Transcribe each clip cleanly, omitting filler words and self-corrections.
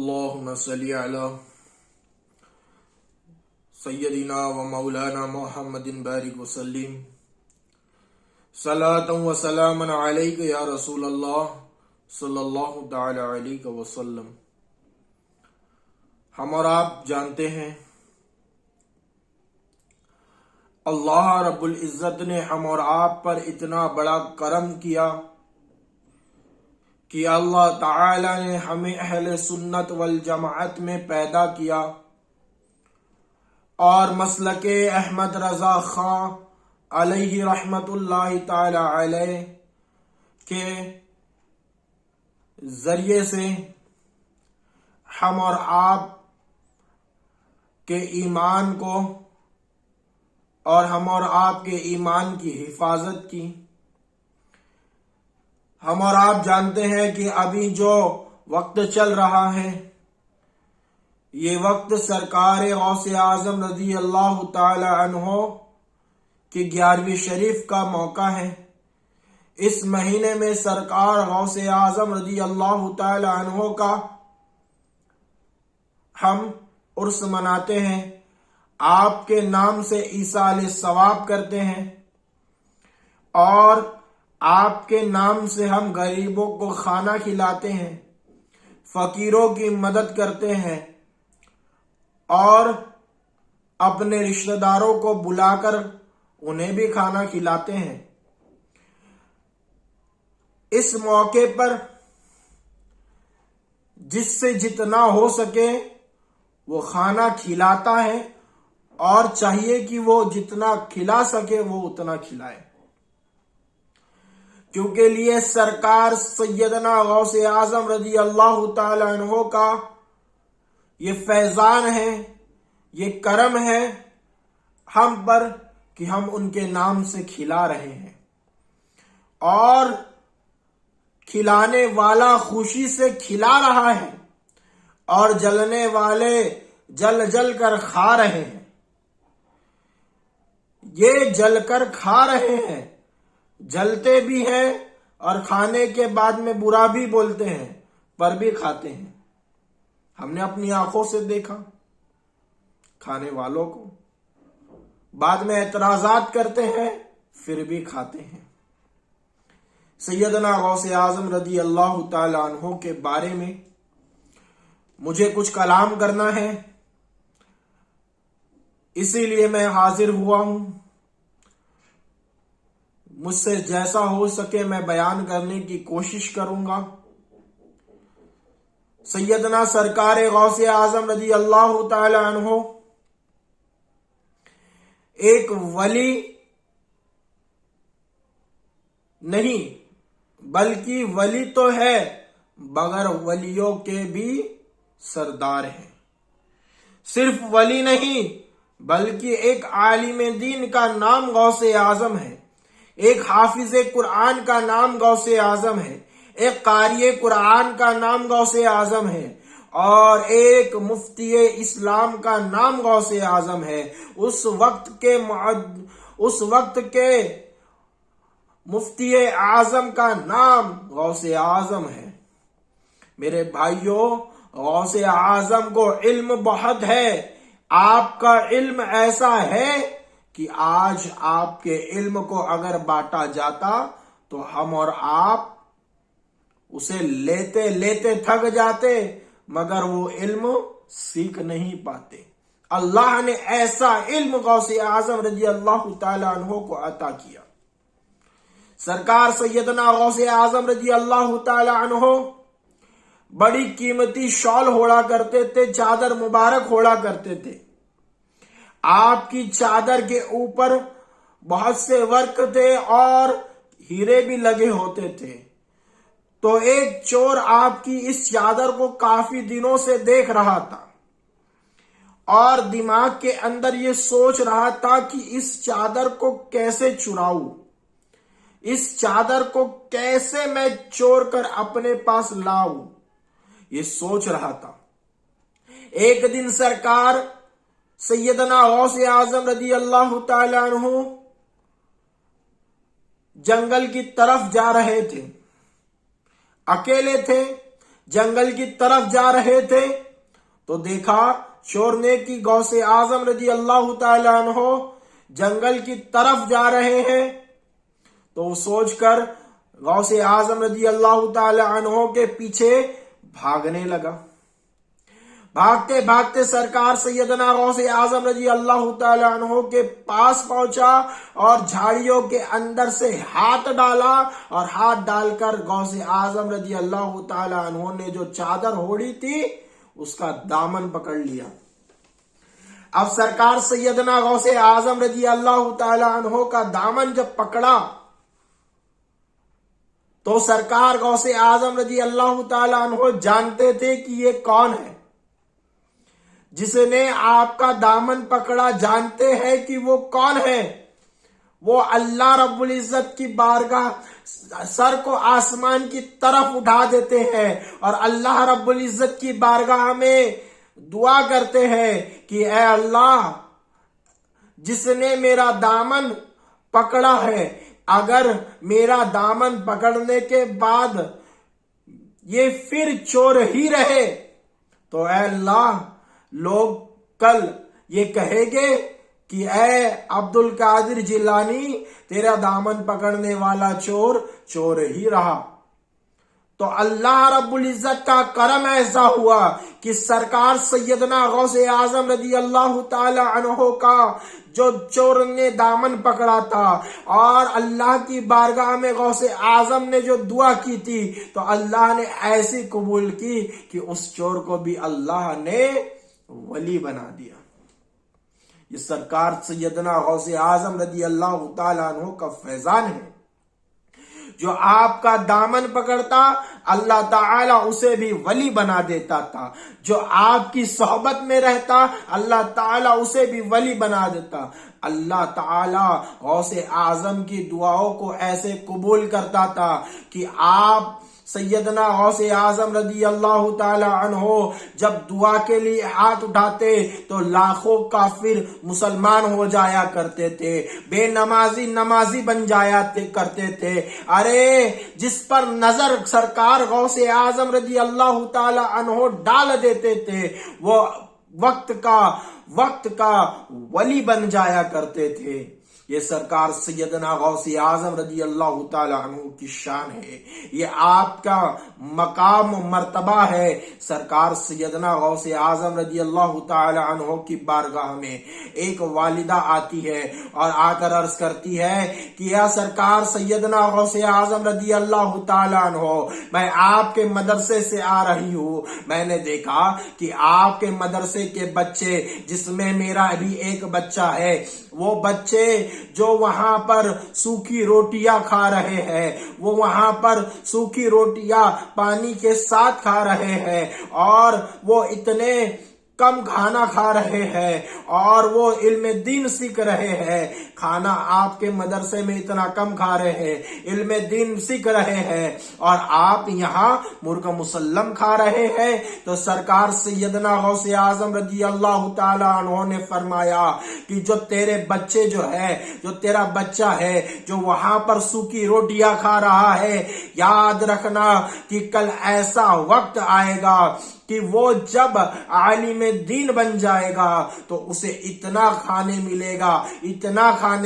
اللهم صل على سيدنا ومولانا محمد بارك وسلم صلاة وسلاما عليك يا رسول الله صلی اللہ تعالی علیہ وسلم۔ ہم اور آپ جانتے ہیں اللہ رب العزت نے ہم اور آپ پر اتنا بڑا کرم کیا کہ اللہ تعالی نے ہمیں اہل سنت والجماعت میں پیدا کیا اور مسلک احمد رضا خان علیہ رحمت اللہ تعالی علیہ کے ذریعے سے ہم اور آپ کے ایمان کو اور ہم اور آپ کے ایمان کی حفاظت کی۔ ہم اور آپ جانتے ہیں کہ ابھی جو وقت چل رہا ہے یہ وقت سرکار غوث اعظم رضی اللہ تعالی عنہ کی 11ویں شریف کا موقع ہے۔ اس مہینے میں سرکار غوث اعظم رضی اللہ تعالی عنہ کا ہم عرس مناتے ہیں، آپ کے نام سے ایصال ثواب کرتے ہیں اور آپ کے نام سے ہم غریبوں کو کھانا کھلاتے ہیں، فقیروں کی مدد کرتے ہیں اور اپنے رشتہ داروں کو بلا کر انہیں بھی کھانا کھلاتے ہیں۔ اس موقع پر جس سے جتنا ہو سکے وہ کھانا کھلاتا ہے اور چاہیے کہ وہ جتنا کھلا سکے وہ اتنا کھلائے، کیونکہ لیے سرکار سیدنا غوث اعظم رضی اللہ تعالی عنہ کا یہ فیضان ہے، یہ کرم ہے ہم پر کہ ہم ان کے نام سے کھلا رہے ہیں اور کھلانے والا خوشی سے کھلا رہا ہے اور جلنے والے جل جل کر کھا رہے ہیں۔ یہ جل کر کھا رہے ہیں، جلتے بھی ہیں اور کھانے کے بعد میں برا بھی بولتے ہیں پر بھی کھاتے ہیں۔ ہم نے اپنی آنکھوں سے دیکھا کھانے والوں کو، بعد میں اعتراضات کرتے ہیں پھر بھی کھاتے ہیں۔ سیدنا غوث اعظم رضی اللہ تعالی عنہ کے بارے میں مجھے کچھ کلام کرنا ہے، اسی لیے میں حاضر ہوا ہوں۔ مجھ سے جیسا ہو سکے میں بیان کرنے کی کوشش کروں گا۔ سیدنا سرکار غوث اعظم رضی اللہ تعالی عنہ ایک ولی نہیں بلکہ ولی تو ہے مگر ولیوں کے بھی سردار ہیں۔ صرف ولی نہیں بلکہ ایک عالم دین کا نام غوث اعظم ہے، ایک حافظ قرآن کا نام غوث اعظم ہے، ایک قاری قرآن کا نام غوث اعظم ہے اور ایک مفتی اسلام کا نام غوث اعظم ہے۔ اس وقت کے مفتی اعظم کا نام غوث اعظم ہے۔ میرے بھائیوں، غوث اعظم کو علم بہت ہے، آپ کا علم ایسا ہے کہ آج آپ کے علم کو اگر بانٹا جاتا تو ہم اور آپ اسے لیتے لیتے تھک جاتے مگر وہ علم سیکھ نہیں پاتے۔ اللہ نے ایسا علم غوث اعظم رضی اللہ تعالی عنہ کو عطا کیا۔ سرکار سیدنا غوث اعظم رضی اللہ تعالی عنہ بڑی قیمتی شال اوڑھا کرتے تھے، چادر مبارک اوڑھا کرتے تھے۔ آپ کی چادر کے اوپر بہت سے ورق تھے اور ہیرے بھی لگے ہوتے تھے۔ تو ایک چور آپ کی اس چادر کو کافی دنوں سے دیکھ رہا تھا اور دماغ کے اندر یہ سوچ رہا تھا کہ اس چادر کو کیسے چراؤں، اس چادر کو کیسے میں چور کر اپنے پاس لاؤں، یہ سوچ رہا تھا۔ ایک دن سرکار سیدنا غوث اعظم رضی اللہ تعالی عنہ جنگل کی طرف جا رہے تھے، اکیلے تھے، جنگل کی طرف جا رہے تھے تو دیکھا چور نے کہ غوث اعظم رضی اللہ تعالی عنہ جنگل کی طرف جا رہے ہیں، تو وہ سوچ کر غوث اعظم رضی اللہ تعالی عنہ کے پیچھے بھاگنے لگا۔ بھاگتے بھاگتے سرکار سیدنا غوث اعظم رضی اللہ تعالی عنہ کے پاس پہنچا اور جھاڑیوں کے اندر سے ہاتھ ڈالا، اور ہاتھ ڈال کر غوث اعظم رضی اللہ تعالی عنہ نے جو چادر اوڑھی تھی اس کا دامن پکڑ لیا۔ اب سرکار سیدنا غوث اعظم رضی اللہ تعالی عنہ کا دامن جب پکڑا تو سرکار غوث اعظم رضی اللہ تعالی عنہ جانتے تھے کہ یہ کون ہے، جس نے آپ کا دامن پکڑا، جانتے ہیں کہ وہ کون ہے۔ وہ اللہ رب العزت کی بارگاہ سر کو آسمان کی طرف اٹھا دیتے ہیں اور اللہ رب العزت کی بارگاہ میں دعا کرتے ہیں کہ اے اللہ، جس نے میرا دامن پکڑا ہے، اگر میرا دامن پکڑنے کے بعد یہ پھر چور ہی رہے تو اے اللہ، لوگ کل یہ کہیں گے کہ اے عبد القادر جیلانی، تیرا دامن پکڑنے والا چور ہی رہا۔ تو اللہ رب العزت کا کرم ایسا ہوا کہ سرکار سیدنا غوث اعظم رضی اللہ تعالی عنہ کا جو چور نے دامن پکڑا تھا اور اللہ کی بارگاہ میں غوث اعظم نے جو دعا کی تھی تو اللہ نے ایسی قبول کی کہ اس چور کو بھی اللہ نے ولی بنا دیا۔ یہ سرکار سیدنا غوث اعظم رضی اللہ تعالی عنہ کا فیضان ہے۔ جو آپ کا دامن پکڑتا اللہ تعالیٰ اسے بھی ولی بنا دیتا تھا، جو آپ کی صحبت میں رہتا اللہ تعالیٰ اسے بھی ولی بنا دیتا۔ اللہ تعالیٰ غوث اعظم کی دعاؤں کو ایسے قبول کرتا تھا کہ آپ سیدنا غوث اعظم رضی اللہ تعالی عنہ جب دعا کے لیے ہاتھ اٹھاتے تو لاکھوں کافر مسلمان ہو جایا کرتے تھے، بے نمازی بن جایا کرتے تھے۔ ارے جس پر نظر سرکار غوث اعظم رضی اللہ تعالی عنہ ڈال دیتے تھے وہ وقت کا ولی بن جایا کرتے تھے۔ یہ سرکار سیدنا غوث اعظم رضی اللہ تعالی عنہ کی شان ہے، یہ آپ کا مقام و مرتبہ ہے۔ سرکار سیدنا غوث اعظم رضی اللہ تعالی عنہ کی بارگاہ میں ایک والدہ آتی ہے اور آ کر عرض کرتی ہے کہ یا سرکار سیدنا غوث اعظم رضی اللہ تعالی عنہ، میں آپ کے مدرسے سے آ رہی ہوں، میں نے دیکھا کہ آپ کے مدرسے کے بچے، جس میں میرا بھی ایک بچہ ہے، وہ بچے جو وہاں پر سوکھی روٹیاں کھا رہے ہیں، وہ وہاں پر سوکھی روٹیاں پانی کے ساتھ کھا رہے ہیں، اور وہ اتنے کم کھانا کھا رہے ہیں اور وہ علم دین سیکھ رہے ہیں۔ کھانا آپ کے مدرسے میں اتنا کم کھا رہے ہیں، علم دین سیکھ رہے ہیں، اور آپ یہاں مرغ مسلم کھا رہے ہیں۔ تو سرکار سیدنا غوث اعظم رضی اللہ تعالی عنہ نے فرمایا کہ جو تیرے بچے جو تیرا بچہ ہے جو وہاں پر سوکھی روٹیاں کھا رہا ہے، یاد رکھنا کہ کل ایسا وقت آئے گا کہ وہ جب عالم دین بن جائے گا تو اسے اتنا کھانے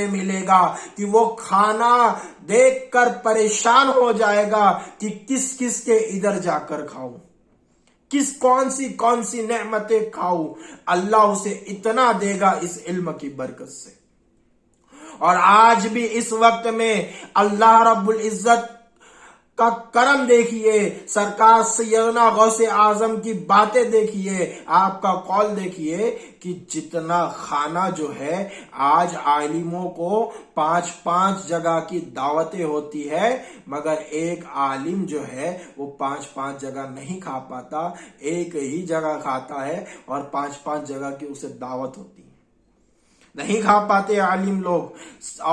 ملے گا کہ وہ کھانا دیکھ کر پریشان ہو جائے گا کہ کس کے ادھر جا کر کھاؤں، کون سی نعمتیں کھاؤں۔ اللہ اسے اتنا دے گا اس علم کی برکت سے۔ اور آج بھی اس وقت میں اللہ رب العزت کا کرم دیکھیے، سرکار سیدنا غوث اعظم کی باتیں دیکھیے، آپ کا قول دیکھیے کہ جتنا کھانا جو ہے آج عالموں کو 5 جگہ کی دعوتیں ہوتی ہے، مگر ایک عالم جو ہے وہ 5 جگہ نہیں کھا پاتا، ایک ہی جگہ کھاتا ہے اور 5 جگہ کی اسے دعوت ہوتی ہے، نہیں کھا پاتے عالم لوگ۔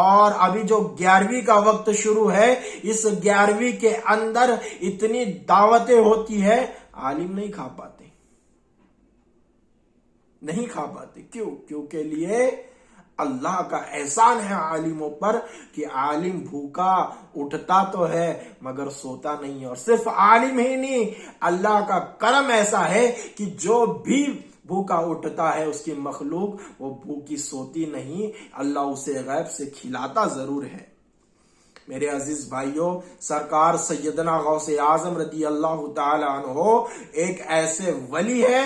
اور ابھی جو 11ویں کا وقت شروع ہے، اس 11ویں کے اندر اتنی دعوتیں ہوتی ہے، عالم نہیں کھا پاتے۔ کیوں؟ کیونکہ لیے اللہ کا احسان ہے عالموں پر کہ عالم بھوکا اٹھتا تو ہے مگر سوتا نہیں، اور صرف عالم ہی نہیں، اللہ کا کرم ایسا ہے کہ جو بھی بھوکا اٹھتا ہے اس کی مخلوق وہ بھوکی سوتی نہیں، اللہ اسے غیب سے کھلاتا ضرور ہے۔ میرے عزیز بھائیوں، سرکار سیدنا غوث اعظم رضی اللہ تعالی عنہ ایک ایسے ولی ہے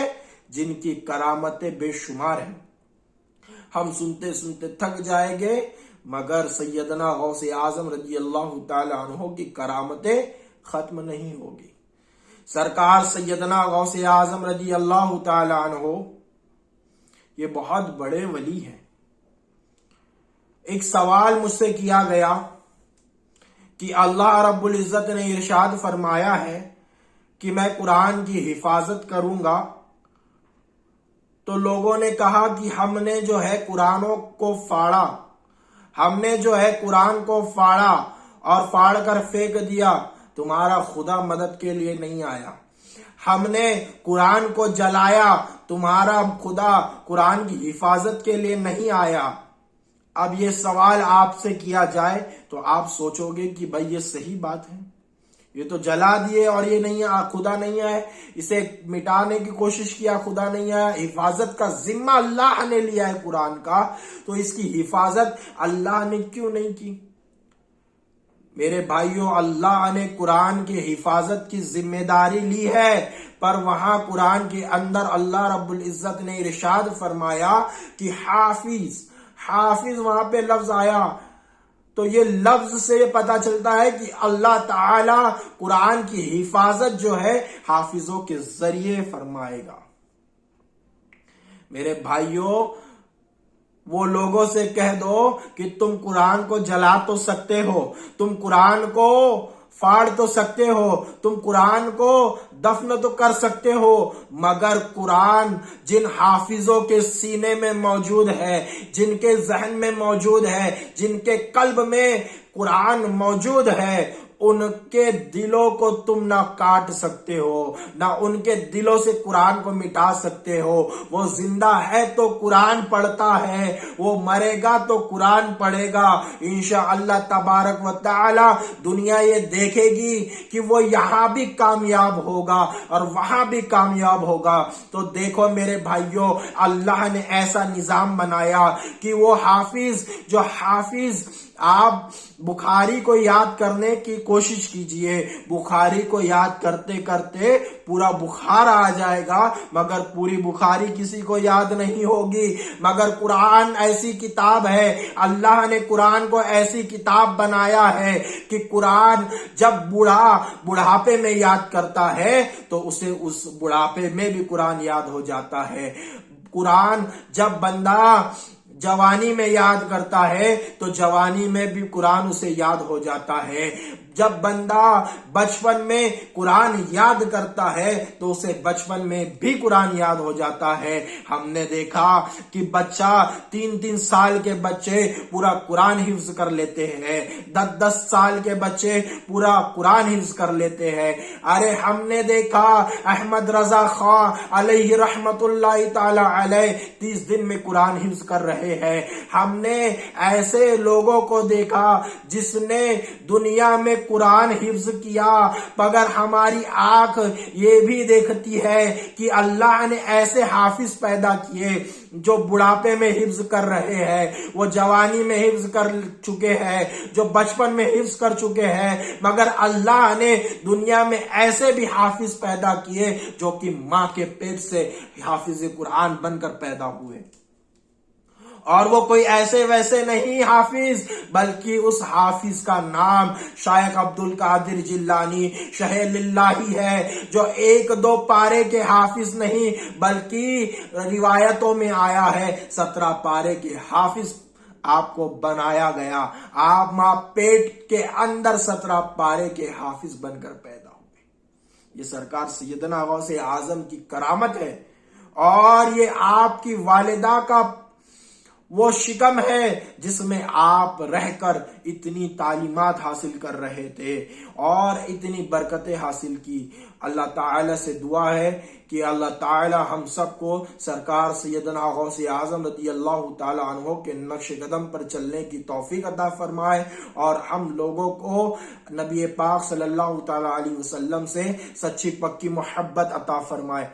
جن کی کرامتیں بے شمار ہیں، ہم سنتے سنتے تھک جائیں گے مگر سیدنا غوث اعظم رضی اللہ تعالی عنہ کی کرامتیں ختم نہیں ہوگی۔ سرکار سیدنا غوث اعظم رضی اللہ تعالی عنہ یہ بہت بڑے ولی ہیں۔ ایک سوال مجھ سے کیا گیا کہ اللہ رب العزت نے ارشاد فرمایا ہے کہ میں قرآن کی حفاظت کروں گا، تو لوگوں نے کہا کہ ہم نے جو ہے قرآنوں کو پھاڑا، ہم نے جو ہے قرآن کو پھاڑا اور پھاڑ کر پھینک دیا، تمہارا خدا مدد کے لیے نہیں آیا۔ ہم نے قرآن کو جلایا، تمہارا خدا قرآن کی حفاظت کے لیے نہیں آیا۔ اب یہ سوال آپ سے کیا جائے تو آپ سوچو گے کہ بھائی یہ صحیح بات ہے، یہ تو جلا دیے اور یہ نہیں خدا نہیں آئے، اسے مٹانے کی کوشش کیا، خدا نہیں آیا، حفاظت کا ذمہ اللہ نے لیا ہے قرآن کا، تو اس کی حفاظت اللہ نے کیوں نہیں کی؟ میرے بھائیوں، اللہ نے قرآن کی حفاظت کی ذمہ داری لی ہے، پر وہاں قرآن کے اندر اللہ رب العزت نے ارشاد فرمایا کہ حافظ وہاں پہ لفظ آیا، تو یہ لفظ سے پتا چلتا ہے کہ اللہ تعالی قرآن کی حفاظت جو ہے حافظوں کے ذریعے فرمائے گا۔ میرے بھائیوں، وہ لوگوں سے کہہ دو کہ تم قرآن کو جلا تو سکتے ہو، تم قرآن کو پھاڑ تو سکتے ہو، تم قرآن کو دفن تو کر سکتے ہو، مگر قرآن جن حافظوں کے سینے میں موجود ہے، جن کے ذہن میں موجود ہے، جن کے قلب میں قرآن موجود ہے، ان کے دلوں کو تم نہ کاٹ سکتے ہو، نہ ان کے دلوں سے قرآن کو مٹا سکتے ہو۔ وہ زندہ ہے تو قرآن پڑھتا ہے، وہ مرے گا تو قرآن پڑھے گا۔ انشاءاللہ تبارک و تعالی دنیا یہ دیکھے گی کہ وہ یہاں بھی کامیاب ہوگا اور وہاں بھی کامیاب ہوگا۔ تو دیکھو میرے بھائیوں، اللہ نے ایسا نظام بنایا کہ وہ حافظ آپ بخاری کو یاد کرنے کی کوشش کیجئے، بخاری کو یاد کرتے کرتے پورا بخار آ جائے گا مگر پوری بخاری کسی کو یاد نہیں ہوگی۔ مگر قرآن ایسی کتاب ہے، اللہ نے قرآن کو ایسی کتاب بنایا ہے کہ قرآن جب بڑھاپے میں یاد کرتا ہے تو اسے اس بڑھاپے میں بھی قرآن یاد ہو جاتا ہے۔ قرآن جب بندہ جوانی میں یاد کرتا ہے تو جوانی میں بھی قرآن اسے یاد ہو جاتا ہے۔ جب بندہ بچپن میں قرآن یاد کرتا ہے تو اسے بچپن میں بھی قرآن یاد ہو جاتا ہے۔ ہم نے دیکھا کہ بچہ 3 سال کے بچے پورا قرآن حفظ کر لیتے ہیں، 10 سال کے بچے پورا قرآن حفظ کر لیتے ہیں۔ ارے ہم نے دیکھا احمد رضا خان علیہ رحمت اللہ تعالی علیہ 30 دن میں قرآن حفظ کر رہے ہیں۔ ہم نے ایسے لوگوں کو دیکھا جس نے دنیا میں قرآن حفظ کیا، مگر ہماری آنکھ یہ بھی دیکھتی ہے کہ اللہ نے ایسے حافظ پیدا کیے جو بڑھاپے میں حفظ کر رہے ہیں، وہ جوانی میں حفظ کر چکے ہیں، جو بچپن میں حفظ کر چکے ہیں، مگر اللہ نے دنیا میں ایسے بھی حافظ پیدا کیے جو کہ ماں کے پیٹ سے حافظ قرآن بن کر پیدا ہوئے۔ اور وہ کوئی ایسے ویسے نہیں حافظ، بلکہ اس حافظ کا نام شیخ عبد القادر جیلانی شہیل اللہ ہے، جو 1-2 پارے کے حافظ نہیں بلکہ روایتوں میں آیا ہے 17 پارے کے حافظ آپ کو بنایا گیا۔ آپ ماں پیٹ کے اندر 17 پارے کے حافظ بن کر پیدا ہوئے۔ یہ سرکار سیدنا غوث اعظم کی کرامت ہے، اور یہ آپ کی والدہ کا وہ شکم ہے جس میں آپ رہ کر اتنی تعلیمات حاصل کر رہے تھے اور اتنی برکتیں حاصل کی۔ اللہ تعالی سے دعا ہے کہ اللہ تعالی ہم سب کو سرکار سیدنا غوث اعظم رضی اللہ تعالی عنہ کے نقش قدم پر چلنے کی توفیق عطا فرمائے، اور ہم لوگوں کو نبی پاک صلی اللہ تعالی علیہ وسلم سے سچی پکی محبت عطا فرمائے۔